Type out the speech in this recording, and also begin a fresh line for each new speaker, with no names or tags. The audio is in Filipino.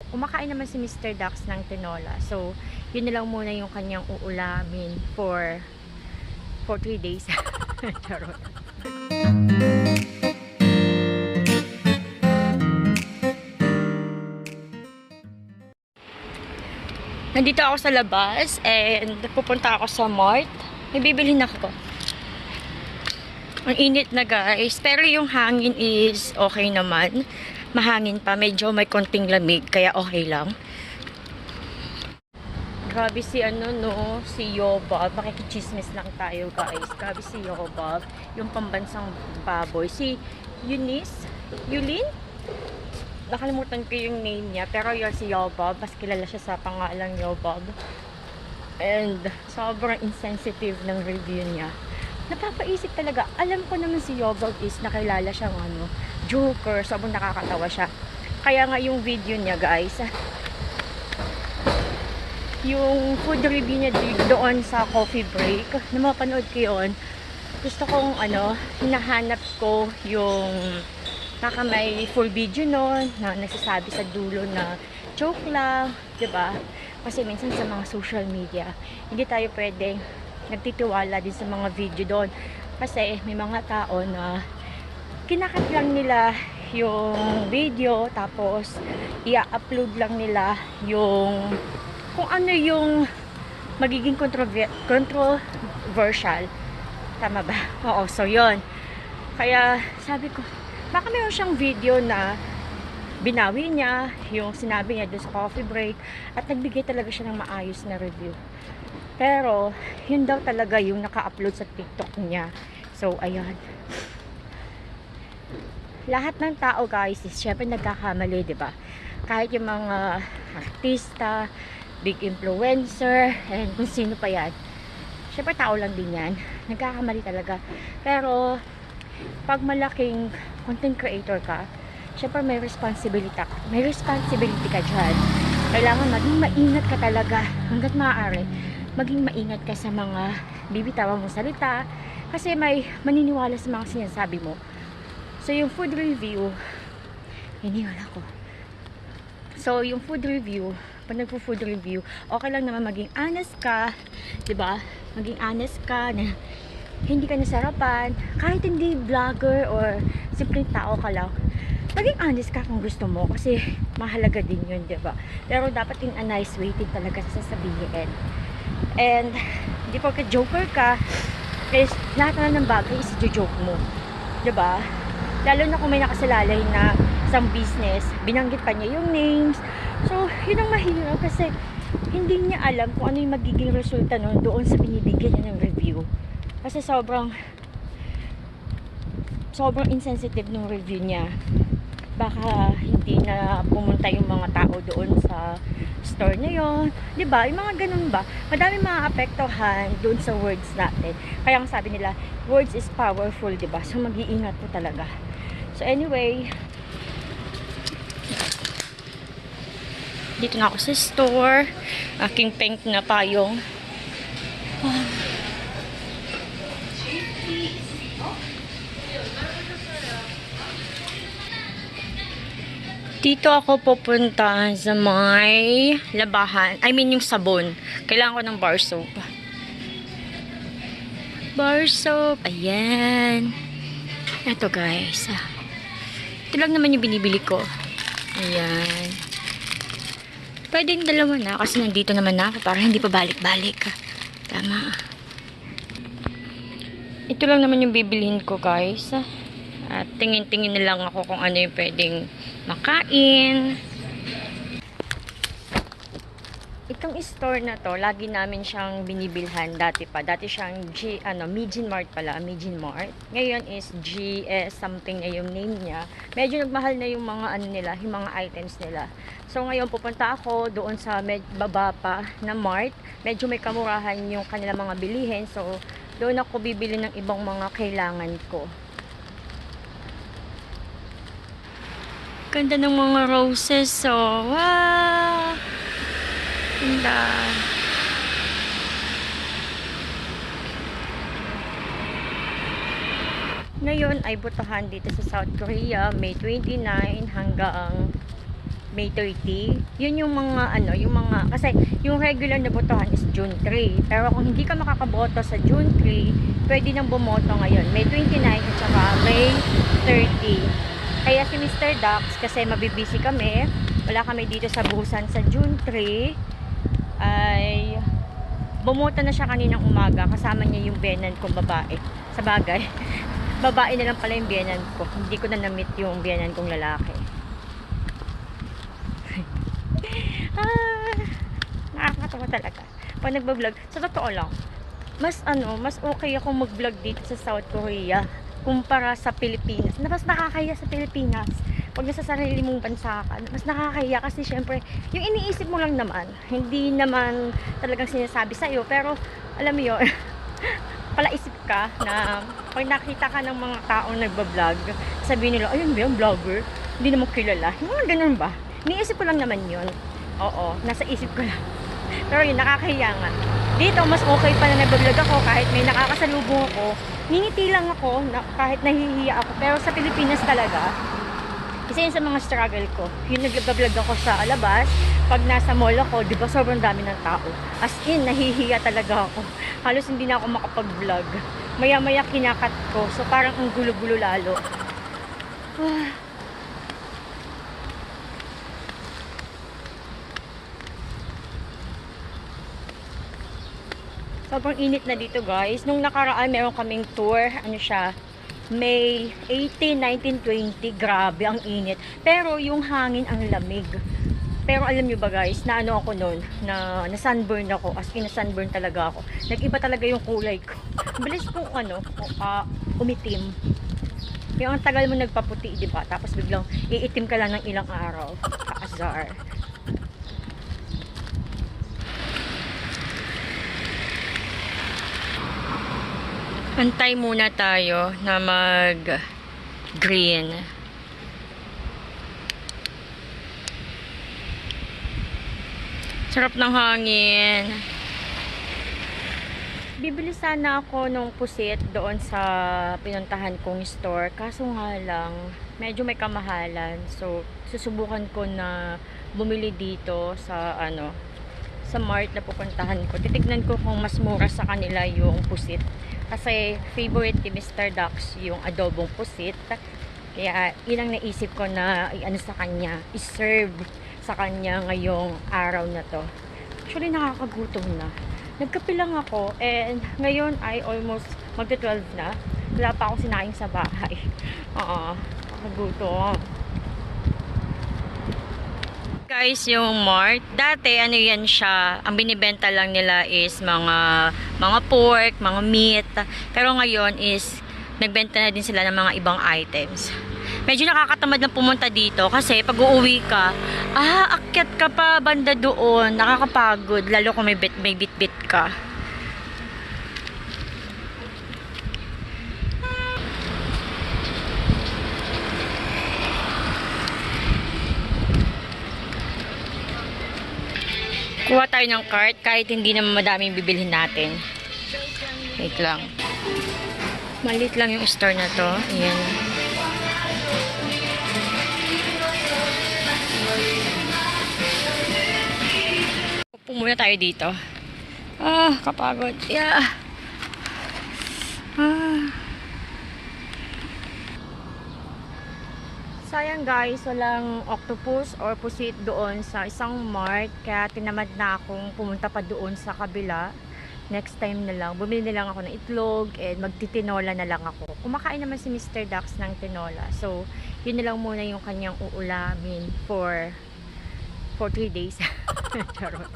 kumakain naman si Mr. Dax ng tinola. So, yun na lang muna yung kanyang uulamin for 3 days. Charot. Nandito ako sa labas and pupunta ako sa mart. May bibilhin ako. Ang init na guys, pero yung hangin is okay naman. Mahangin pa, medyo may konting lamig, kaya okay lang. Grabe si si Yobab. Makikichismis lang tayo guys. Grabe si Yobab, yung pambansang baboy. Si Yulin? Nakalimutan ko yung name niya, pero yun si Yobab. Mas kilala siya sa pangalang Yobab. And sobrang insensitive ng review niya. Napapaisip talaga. Alam ko naman si Yobab is nakilala siyang joker. Sobrang nakakatawa siya. Kaya nga yung video niya guys, yung food review niya doon sa coffee break, na mapanood ko yun, gusto kong hinahanap ko yung may full video nun na nagsasabi sa dulo na joke lang, 'di ba? Kasi minsan sa mga social media hindi tayo pwedeng nagtitiwala din sa mga video doon, kasi may mga tao na kinakat lang nila yung video tapos i-upload lang nila yung kung ano yung magiging controversial. Tama ba? Oo, so yun. Kaya sabi ko, baka mayroon siyang video na binawi niya yung sinabi niya doon sa coffee break at nagbigay talaga siya ng maayos na review. Pero, yun daw talaga yung naka-upload sa TikTok niya. So, ayan. Lahat ng tao guys is syempre nagkakamali, diba? Kahit yung mga artista, big influencer, and kung sino pa yan, syempre tao lang din yan, nagkakamali talaga. Pero pag malaking content creator ka, syempre may responsibility ka dyan. Kailangan maging maingat ka talaga hanggat maaari. Maging maingat ka sa mga bibitawan mong salita, kasi may maniniwala sa mga sinasabi mo. So yung food review, hiniwala ko. So yung food review, pag nagpo-food review, okay lang naman maging honest ka, 'di ba? Maging honest ka na hindi ka nasarapan, kahit hindi vlogger or simpleng tao ka lang. Maging honest ka kung gusto mo, kasi mahalaga din 'yun, 'di ba? Pero dapat in a nice way din talaga sasabihin. And hindi porket joker ka, is lahat na ng bagay is joke mo, 'di ba? Lalo na kung may nakasalalay na isang business, binanggit pa niya yung names. So, yun ang mahirap, kasi hindi niya alam kung ano yung magiging resulta nun doon sa binibigyan niya ng review. Kasi sobrang insensitive ng review niya. Baka hindi na pumunta yung mga tao doon sa store na yon, 'di ba? Yung mga ganun ba? Madami maaapektuhan doon sa words natin. Kaya ang sabi nila, words is powerful, 'di ba? So mag-iingat po talaga. So anyway, dito na ako sa store. Aking pink na payong. Dito ako pupunta sa may labahan. I mean yung sabon. Kailangan ko ng bar soap. Bar soap. Ayan. Ito guys. Ito lang naman yung binibili ko. Ayan. Pwedeng dalawa na kasi nandito naman na ako para hindi pa balik-balik. Tama. Ito lang naman yung bibilhin ko guys. At tingin-tingin na lang ako kung ano yung pwedeng makain. Itong store na to, lagi namin siyang binibilhan dati pa. Dati siyang Mijin Mart pala, Mijin Mart. Ngayon is GS something na yung name niya. Medyo nagmahal na yung mga nila, yung mga items nila. So ngayon pupunta ako doon sa baba pa na Mart. Medyo may kamurahan yung kanila mga bilihin. So doon ako bibili ng ibang mga kailangan ko. Ganda ng mga roses. So, wow! Ganda. Ngayon ay botohan dito sa South Korea. May 29 hanggang May 30. Yun yung mga ano, yung mga kasi yung regular na botohan is June 3. Pero kung hindi ka makakaboto sa June 3, pwede nang bumoto ngayon. May 29 at saka May 30. Kaya si Mr. Dax, kasi mabibisi kami, wala kami dito sa Busan sa June 3, ay bumoto na siya kaninang umaga. Kasama niya yung biyenan kong babae. Sa bagay, babae na lang pala yung biyenan ko. Hindi ko na na-meet yung biyenan kong lalaki. Nakakatawa talaga pag nagbablog. Sa totoo lang, mas okay akong mag-vlog dito sa South Korea kumpara sa Pilipinas. Na mas nakakahiya sa Pilipinas pag nasa sarili mong bansa ka. Mas nakakahiya kasi syempre yung iniisip mo lang naman, hindi naman talagang sinasabi sa'yo, pero alam mo yun, palaisip ka na pag nakita ka ng mga taong nagbablog, sabihin nila, ayun ba yung vlogger? Hindi naman kilala. Yung mga ganun ba? Iniisip ko lang naman yun. Oo, nasa isip ko lang. Pero yun, nakakahiya nga. Dito, mas okay pa na nag-vlog ako kahit may nakakasalubong ako. Ngingiti lang ako na, kahit nahihiya ako. Pero sa Pilipinas talaga, isa yun sa mga struggle ko. Yung nag-vlog ako sa labas, pag nasa mall ako, di ba sobrang dami ng tao. As in, nahihiya talaga ako. Halos hindi na ako makapag-vlog. Maya-maya kinakat ko. So parang ang gulo-gulo lalo. Sobrang init na dito guys. Nung nakaraan meron kaming tour, ano siya, May 18, 19, 20. Grabe ang init. Pero yung hangin ang lamig. Pero alam nyo ba guys, na ano ako noon, na sunburn ako. As in, na sunburn talaga ako. Nag-iba talaga yung kulay ko. Bilis kong umitim. Yung ang tagal mo nagpaputi, di ba? Tapos biglang iitim ka lang ng ilang araw. Kaazar. Antay muna tayo na mag-green. Sarap ng hangin. Bibili sana ako nung pusit doon sa pinuntahan kong store. Kaso nga lang, medyo may kamahalan. So, susubukan ko na bumili dito sa sa mart na pupuntahan ko. Titignan ko kung mas mura sa kanila yung pusit. Kasi favorite ni Mr. Dax yung adobong pusit. Kaya yun ang naisip ko na sa kanya, i-serve sa kanya ngayong araw na to. Actually nakakagutom na. Nagkape lang ako and ngayon ay almost magta-12 na. Wala pa akong sinaing sa bahay. Nakakagutom. Guys, yung mart, dati yan siya, ang binibenta lang nila is mga pork, mga meat, pero ngayon is nagbenta na din sila ng mga ibang items. Medyo nakakatamad na pumunta dito kasi pag uuwi ka, akyat ka pa banda doon, nakakapagod, lalo kung may bit-bit ka. Kuha tayo ng cart kahit hindi naman madaming bibilhin natin. Wait lang. Maliit lang yung store na to. Ayan. Upo muna tayo dito. Kapagod. Yeah. Sayang guys, walang octopus or pusit doon sa isang mart. Kaya tinamad na akong pumunta pa doon sa kabila. Next time na lang. Bumili na lang ako ng itlog and magtitinola na lang ako. Kumakain naman si Mr. Dax ng tinola. So, yun na lang muna yung kanyang uulamin for 3 days. Charot.